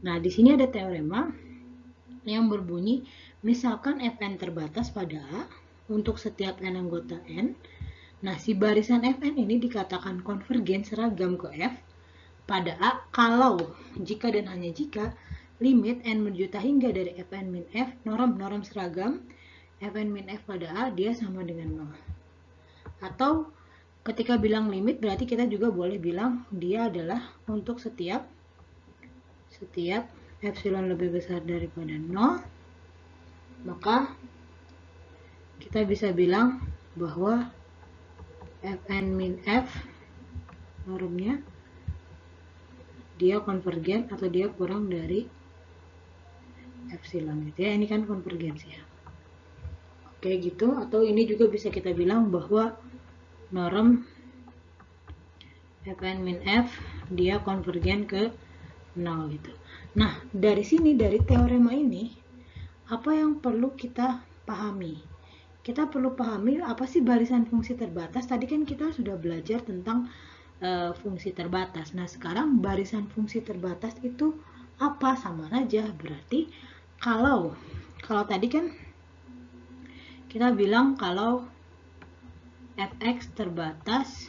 Nah, di sini ada teorema yang berbunyi, misalkan Fn terbatas pada A untuk setiap n anggota n. Nah, si barisan Fn ini dikatakan konvergen seragam ke F pada A kalau, jika dan hanya jika, limit n menjuta hingga dari Fn min F, norm seragam Fn min F pada A dia sama dengan 0. Atau ketika bilang limit berarti kita juga boleh bilang dia adalah untuk setiap epsilon lebih besar daripada 0, maka kita bisa bilang bahwa Fn min F normnya dia konvergen atau dia kurang dari epsilon gitu ya. Ini kan konvergensi ya. Oke gitu. Atau ini juga bisa kita bilang bahwa norm Fn min F dia konvergen ke 0 gitu. Nah, dari sini, dari teorema ini, apa yang perlu kita pahami? Kita perlu pahami apa sih barisan fungsi terbatas. Tadi kan kita sudah belajar tentang fungsi terbatas. Nah, sekarang barisan fungsi terbatas itu apa? Sama saja. Berarti kalau tadi kan kita bilang kalau fx terbatas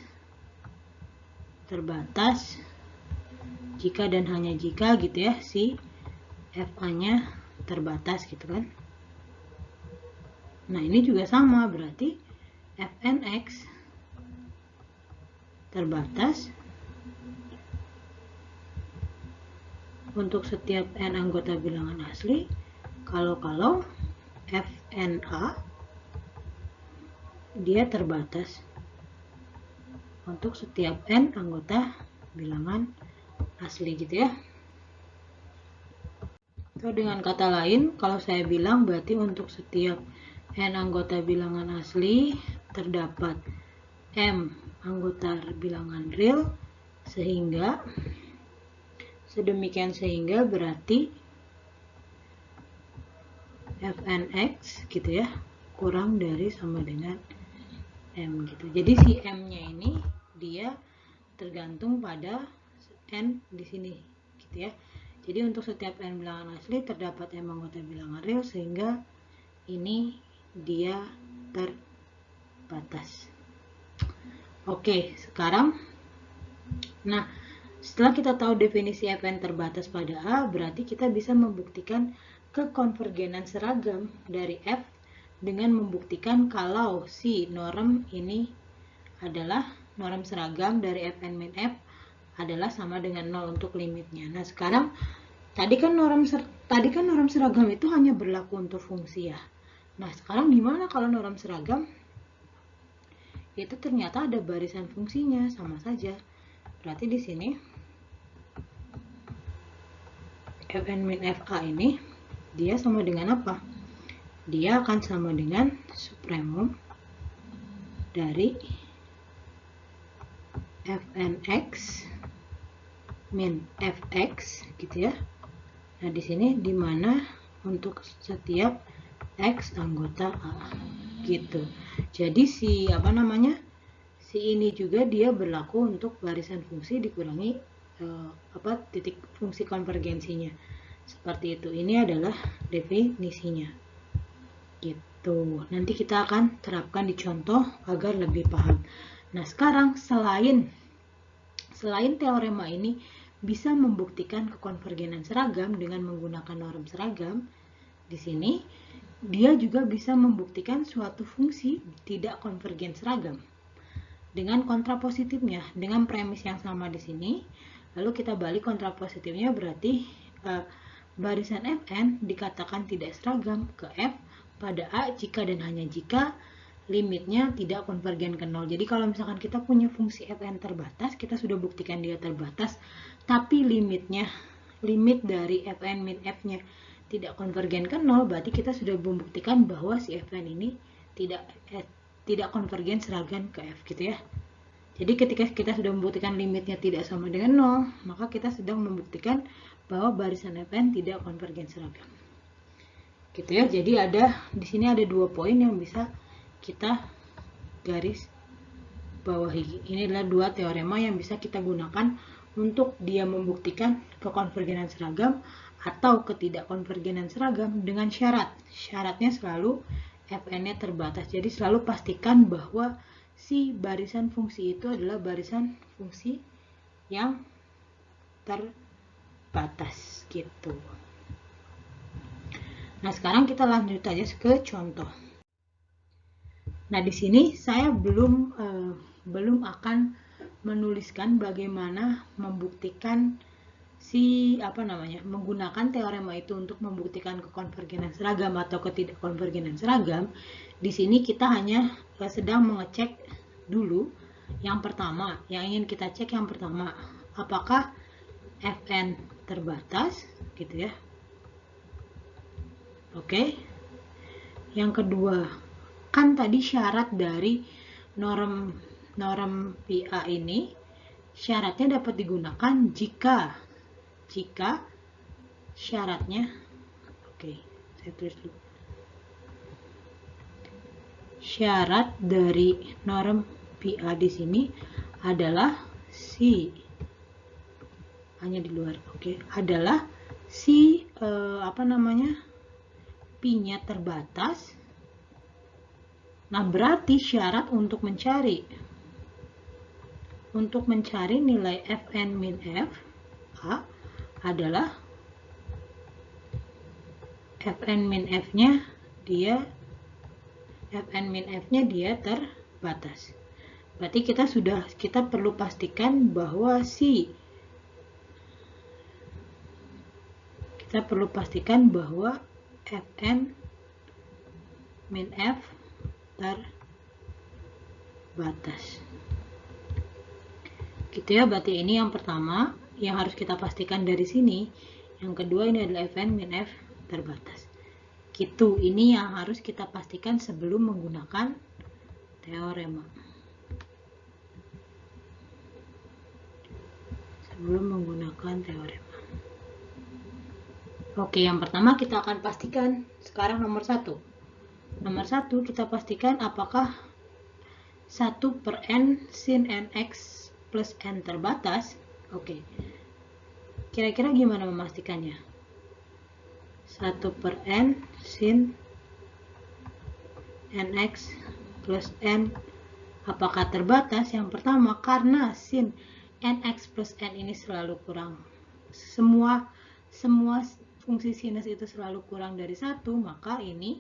jika dan hanya jika gitu ya, si fa-nya terbatas gitu kan. Nah, ini juga sama, berarti fnx terbatas untuk setiap n anggota bilangan asli kalau fna dia terbatas untuk setiap n anggota bilangan asli gitu ya. Atau dengan kata lain, kalau saya bilang berarti untuk setiap n anggota bilangan asli terdapat m anggota bilangan real, sehingga sedemikian sehingga berarti fnx gitu ya kurang dari sama dengan m gitu. Jadi si m-nya ini dia tergantung pada n di sini gitu ya. Jadi untuk setiap n bilangan asli terdapat m anggota bilangan real, sehingga ini dia terbatas. Oke, sekarang nah, setelah kita tahu definisi Fn terbatas pada A, berarti kita bisa membuktikan kekonvergenan seragam dari F dengan membuktikan kalau si norm ini adalah norm seragam dari Fn min F adalah sama dengan 0 untuk limitnya. Nah, sekarang tadi kan norm seragam itu hanya berlaku untuk fungsi ya. Nah, sekarang gimana kalau norm seragam itu ternyata ada barisan fungsinya? Sama saja. Berarti di sini Fn min Fa ini dia sama dengan apa? Dia akan sama dengan supremum dari Fnx min Fx gitu ya. Nah, di sini dimana untuk setiap x anggota A gitu. Jadi si si ini juga dia berlaku untuk barisan fungsi dikurangi titik fungsi konvergensinya. Seperti itu. Ini adalah definisinya. Gitu. Nanti kita akan terapkan di contoh agar lebih paham. Nah, sekarang selain teorema ini bisa membuktikan kekonvergenan seragam dengan menggunakan norm seragam, di sini dia juga bisa membuktikan suatu fungsi tidak konvergen seragam dengan kontrapositifnya, dengan premis yang sama di sini. Lalu kita balik kontrapositifnya, berarti barisan Fn dikatakan tidak seragam ke F pada A jika dan hanya jika limitnya tidak konvergen ke 0. Jadi kalau misalkan kita punya fungsi Fn terbatas, kita sudah buktikan dia terbatas, tapi limit dari Fn min F-nya tidak konvergen ke 0, berarti kita sudah membuktikan bahwa si Fn ini tidak konvergen seragam ke F gitu ya. Jadi ketika kita sudah membuktikan limitnya tidak sama dengan 0, maka kita sedang membuktikan bahwa barisan Fn tidak konvergen seragam. Gitu ya. Jadi di sini ada 2 poin yang bisa kita garis bawahi. Ini adalah 2 teorema yang bisa kita gunakan untuk dia membuktikan kekonvergenan seragam atau ketidakkonvergenan seragam dengan syarat. Syaratnya selalu Fn-nya terbatas. Jadi selalu pastikan bahwa si barisan fungsi itu adalah barisan fungsi yang terbatas gitu. Nah, sekarang kita lanjut aja ke contoh. Nah, di sini saya belum akan menuliskan bagaimana membuktikan menggunakan teorema itu untuk membuktikan kekonvergenan seragam atau ketidakkonvergenan seragam. Di sini kita hanya sedang mengecek dulu yang pertama, yang ingin kita cek yang pertama, apakah Fn terbatas gitu ya. Oke. Yang kedua, kan tadi syarat dari norm PA ini syaratnya dapat digunakan jika syaratnya, oke, saya tulis dulu. Syarat dari norm PA di sini adalah hanya di luar, oke, adalah P-nya terbatas. Nah, berarti syarat untuk mencari nilai Fn min F A adalah Fn min F-nya dia terbatas. Berarti kita perlu pastikan bahwa Fn min F terbatas. Gitu ya, berarti ini yang pertama yang harus kita pastikan dari sini. Yang kedua ini adalah Fn min F terbatas. Gitu, ini yang harus kita pastikan sebelum menggunakan teorema. Oke, yang pertama kita akan pastikan sekarang nomor 1. Nomor 1 kita pastikan apakah 1/n sin nx plus n terbatas. Oke. Kira-kira gimana memastikannya? 1/n sin nx plus n apakah terbatas? Yang pertama, karena sin nx plus n ini selalu kurang. Semua fungsi sinus itu selalu kurang dari 1, maka ini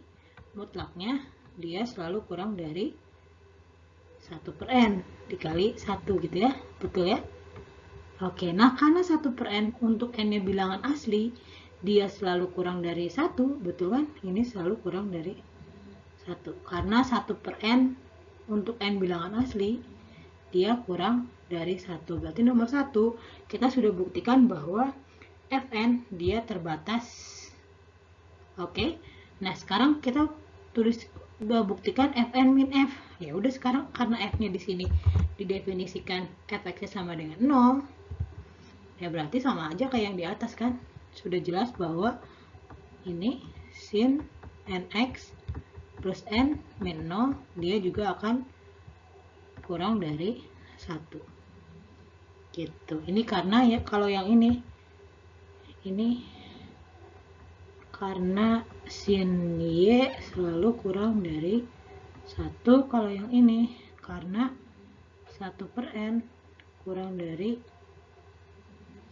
mutlaknya dia selalu kurang dari 1/n dikali 1 gitu ya. Betul ya? Oke, nah karena 1/n untuk n-nya bilangan asli, dia selalu kurang dari 1, betul kan? Ini selalu kurang dari 1. Karena 1/n untuk n bilangan asli, dia kurang dari 1. Berarti nomor 1, kita sudah buktikan bahwa Fn dia terbatas. Oke. Nah, sekarang kita udah buktikan Fn min F. Ya udah, sekarang karena F-nya di sini didefinisikan Fx-nya sama dengan 0. Ya berarti sama aja kayak yang di atas kan. Sudah jelas bahwa ini sin nx plus n min 0 dia juga akan kurang dari 1. Gitu. Ini karena ya kalau yang ini karena sin y selalu kurang dari 1. Kalau yang ini karena 1/n kurang dari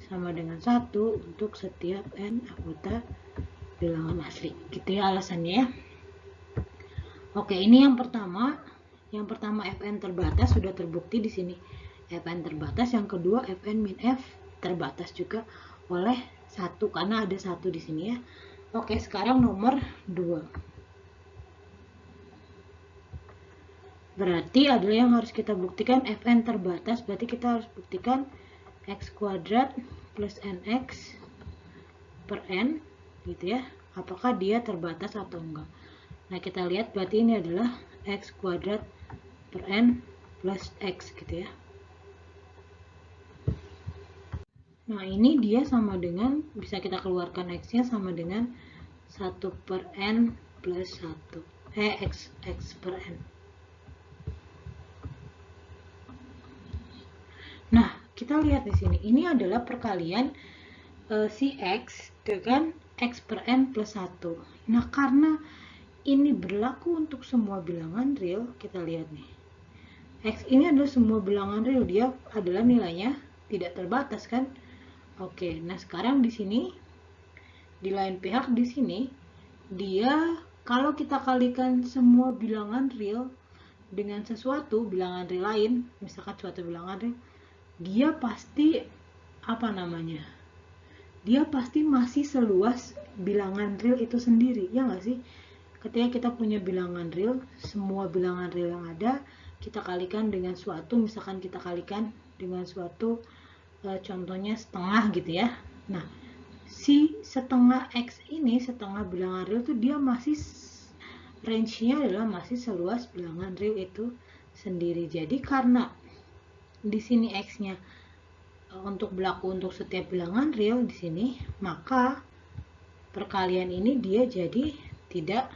sama dengan 1 untuk setiap n anggota bilangan asli. Gitu ya alasannya ya. Oke, ini yang pertama. Yang pertama Fn terbatas sudah terbukti di sini. Fn terbatas. Yang kedua Fn min F terbatas juga oleh 1 karena ada 1 di sini ya. Oke, sekarang nomor 2. Berarti adalah yang harus kita buktikan Fn terbatas, berarti kita harus buktikan x kuadrat plus nx per n gitu ya. Apakah dia terbatas atau enggak. Nah, kita lihat berarti ini adalah x kuadrat per n plus x gitu ya. Nah, ini dia sama dengan, bisa kita keluarkan x-nya sama dengan 1/n plus 1. X per n. Nah, kita lihat di sini, ini adalah perkalian si X dengan X per N plus 1. Nah, karena ini berlaku untuk semua bilangan real, kita lihat nih. X ini adalah semua bilangan real, dia adalah nilainya tidak terbatas kan? Oke, nah sekarang di sini, di lain pihak di sini, dia kalau kita kalikan semua bilangan real dengan sesuatu bilangan real lain, misalkan suatu bilangan real, dia pasti dia pasti masih seluas bilangan real itu sendiri, ya nggak sih? Ketika kita punya bilangan real, semua bilangan real yang ada kita kalikan dengan suatu, misalkan kita kalikan dengan suatu contohnya setengah gitu ya. Nah, si setengah X ini, setengah bilangan real itu dia masih range-nya adalah masih seluas bilangan real itu sendiri. Jadi karena di sini X-nya untuk berlaku untuk setiap bilangan real di sini, maka perkalian ini dia jadi tidak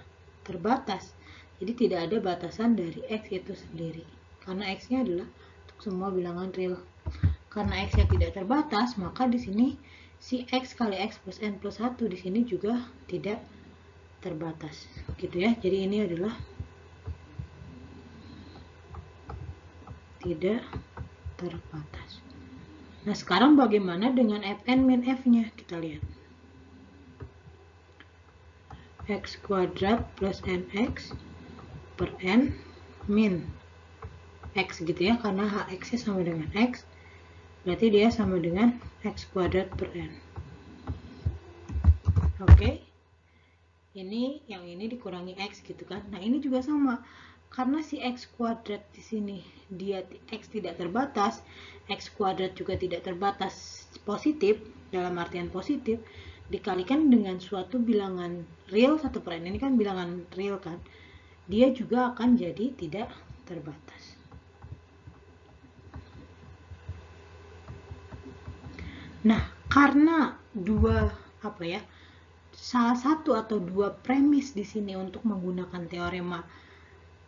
terbatas. Jadi tidak ada batasan dari X itu sendiri. Karena X-nya adalah untuk semua bilangan real. Karena X-nya tidak terbatas, maka di sini si X kali X plus N plus 1 di sini juga tidak terbatas. Gitu ya. Jadi ini adalah tidak terbatas. Nah, sekarang bagaimana dengan Fn min F-nya? Kita lihat. X kuadrat plus NX per N min X gitu ya, karena HX-nya sama dengan X, berarti dia sama dengan X kuadrat per N. Oke. Ini, yang ini dikurangi X gitu kan. Nah, ini juga sama. Karena si X kuadrat di sini dia X tidak terbatas, X kuadrat juga tidak terbatas positif, dalam artian positif, dikalikan dengan suatu bilangan real 1 per N, ini kan bilangan real kan, dia juga akan jadi tidak terbatas. Nah, karena salah satu atau dua premis di sini untuk menggunakan teorema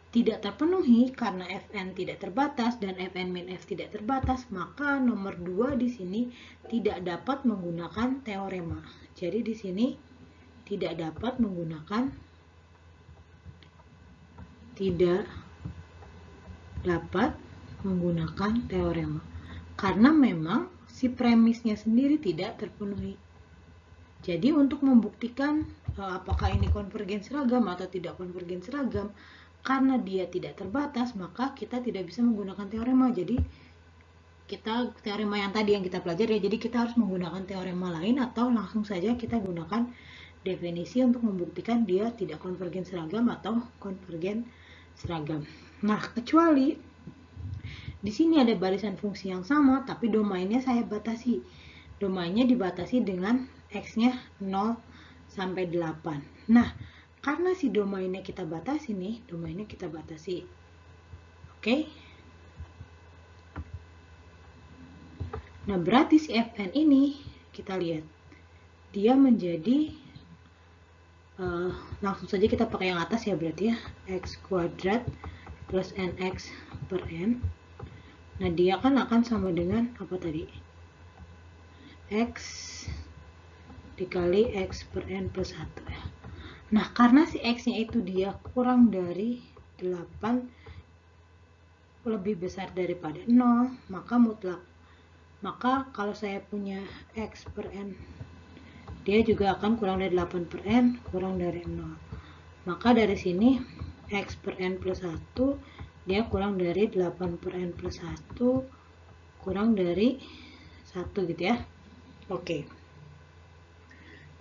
tidak terpenuhi karena Fn tidak terbatas dan Fn min F tidak terbatas, maka nomor 2 di sini tidak dapat menggunakan teorema. Jadi di sini tidak dapat menggunakan teorema karena memang si premisnya sendiri tidak terpenuhi. Jadi untuk membuktikan apakah ini konvergen seragam atau tidak konvergen seragam, karena dia tidak terbatas, maka kita tidak bisa menggunakan teorema. Jadi kita teorema yang tadi yang kita pelajari, jadi kita harus menggunakan teorema lain atau langsung saja kita gunakan definisi untuk membuktikan dia tidak konvergen seragam atau konvergen seragam. Nah, kecuali di sini ada barisan fungsi yang sama, tapi domainnya saya batasi. Domainnya dibatasi dengan X-nya 0 sampai 8. Nah, karena si domainnya kita batasi nih, Oke. Nah, berarti si Fn ini, kita lihat, dia menjadi, langsung saja kita pakai yang atas ya berarti ya, X kuadrat plus NX per N. Nah, dia kan akan sama dengan, apa tadi? X dikali X per N plus 1 ya. Nah, karena si X-nya itu dia kurang dari 8, lebih besar daripada 0, maka mutlak. Maka kalau saya punya X per N, dia juga akan kurang dari 8 per N, kurang dari 0. Maka dari sini, X per N plus 1, dia kurang dari 8 per N plus 1, kurang dari 1 gitu ya. Oke.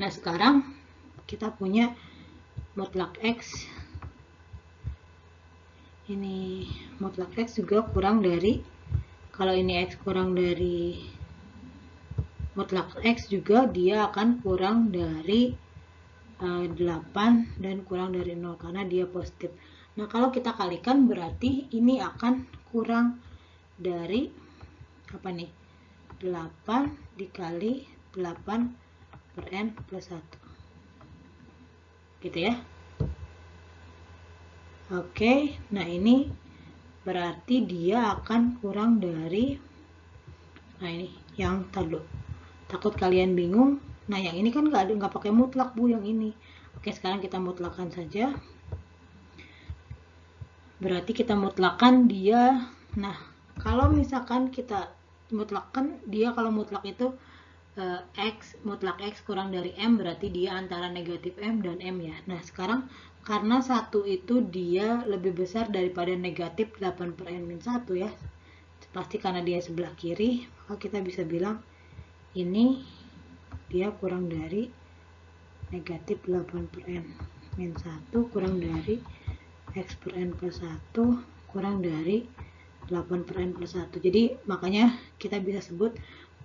Nah, sekarang kita punya mutlak X, ini mutlak X juga kurang dari, kalau ini X kurang dari mutlak X juga dia akan kurang dari 8 dan kurang dari 0 karena dia positif. Nah, kalau kita kalikan berarti ini akan kurang dari apa nih? 8 dikali 8 per N plus 1. Gitu ya. Oke, nah ini berarti dia akan kurang dari Nah ini yang tadi, takut kalian bingung. Nah yang ini kan nggak pakai mutlak Bu, yang ini. Oke, sekarang kita mutlakkan saja. Berarti kita mutlakkan dia. Nah kalau misalkan kita mutlakkan dia, kalau mutlak itu X, mutlak X kurang dari M, berarti dia antara negatif M dan M ya. Nah sekarang karena 1 itu dia lebih besar daripada negatif 8 per N min 1 ya, pasti karena dia sebelah kiri, maka kita bisa bilang ini dia kurang dari negatif 8 per N min 1 kurang dari X per N plus 1 kurang dari 8 per N plus 1. Jadi makanya kita bisa sebut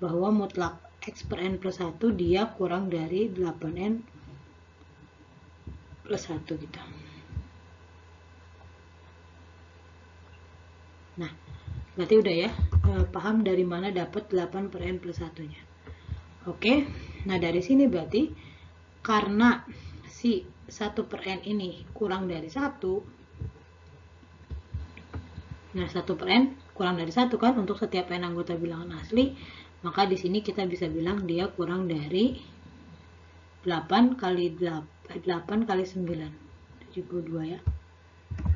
bahwa mutlak X per N plus 1 dia kurang dari 8N plus 1 gitu. Nah, berarti udah ya, paham dari mana dapat 8 per N plus 1 nya. Oke, nah dari sini berarti karena si 1 per N ini kurang dari 1, nah 1 per N kurang dari 1 kan untuk setiap N anggota bilangan asli, maka di sini kita bisa bilang dia kurang dari 8 kali 9, 72 ya.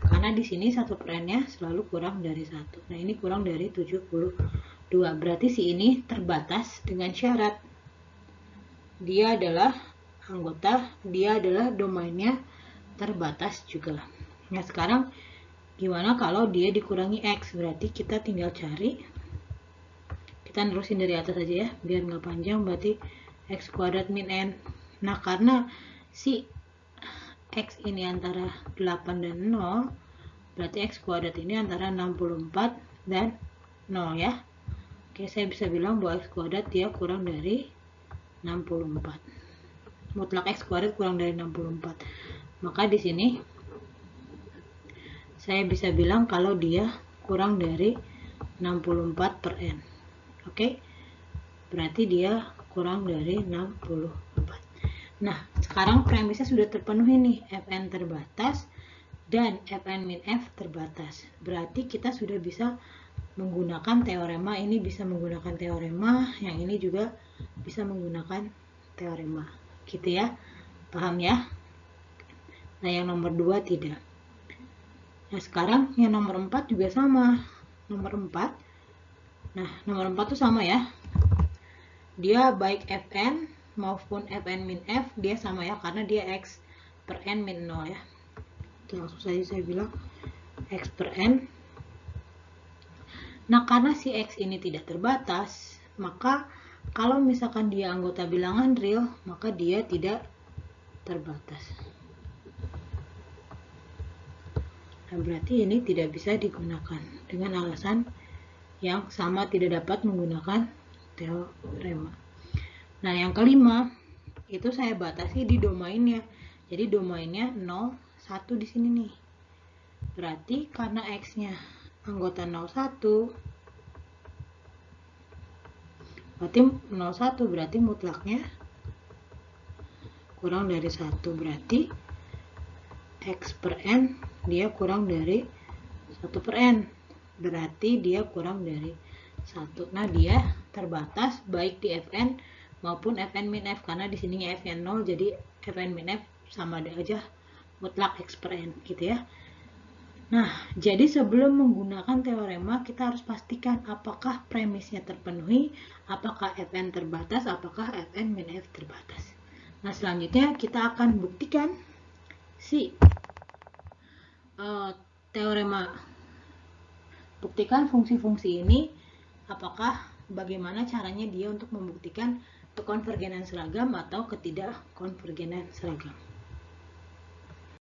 Karena di sini 1 per N-nya selalu kurang dari 1. Nah, ini kurang dari 72. Berarti si ini terbatas dengan syarat. Dia adalah anggota, dia adalah domainnya terbatas juga. Nah, sekarang gimana kalau dia dikurangi X? Berarti kita tinggal cari. Kita nerusin dari atas aja ya, biar nggak panjang. Berarti X kuadrat min N. Nah, karena si X ini antara 8 dan 0, berarti X kuadrat ini antara 64 dan 0 ya. Oke, saya bisa bilang bahwa X kuadrat dia kurang dari 64. Mutlak X kuadrat kurang dari 64. Maka di sini saya bisa bilang kalau dia kurang dari 64 per N. Oke, berarti dia kurang dari 64. Nah, sekarang premisnya sudah terpenuhi nih, Fn terbatas dan Fn min F terbatas. Berarti kita sudah bisa menggunakan teorema, ini bisa menggunakan teorema, yang ini juga bisa menggunakan teorema. Gitu ya, paham ya? Nah, yang nomor 2 tidak. Nah, sekarang yang nomor 4 juga sama. Nomor 4. Nah, nomor 4 tuh sama ya. Dia baik Fn maupun Fn min F, dia sama ya, karena dia X per N min 0 ya. Itu langsung saja saya bilang X per N. Nah, karena si X ini tidak terbatas, maka kalau misalkan dia anggota bilangan real, maka dia tidak terbatas. Nah, berarti ini tidak bisa digunakan dengan alasan yang sama, tidak dapat menggunakan teorema. Nah, yang kelima itu saya batasi di domainnya. Jadi domainnya 0, 1 di sini nih. Berarti karena X-nya anggota 01, berarti 01 berarti mutlaknya kurang dari 1. Berarti X per N dia kurang dari 1 per N. Berarti dia kurang dari 1. Nah, dia terbatas baik di Fn maupun Fn min F, karena di sininya F-nya 0, jadi Fn min F sama aja mutlak X per N gitu ya. Nah, jadi sebelum menggunakan teorema kita harus pastikan apakah premisnya terpenuhi, apakah Fn terbatas, apakah Fn min F terbatas. Nah, selanjutnya kita akan buktikan si teorema. Buktikan fungsi-fungsi ini, apakah bagaimana caranya dia untuk membuktikan kekonvergenan seragam atau ketidakkonvergenan seragam.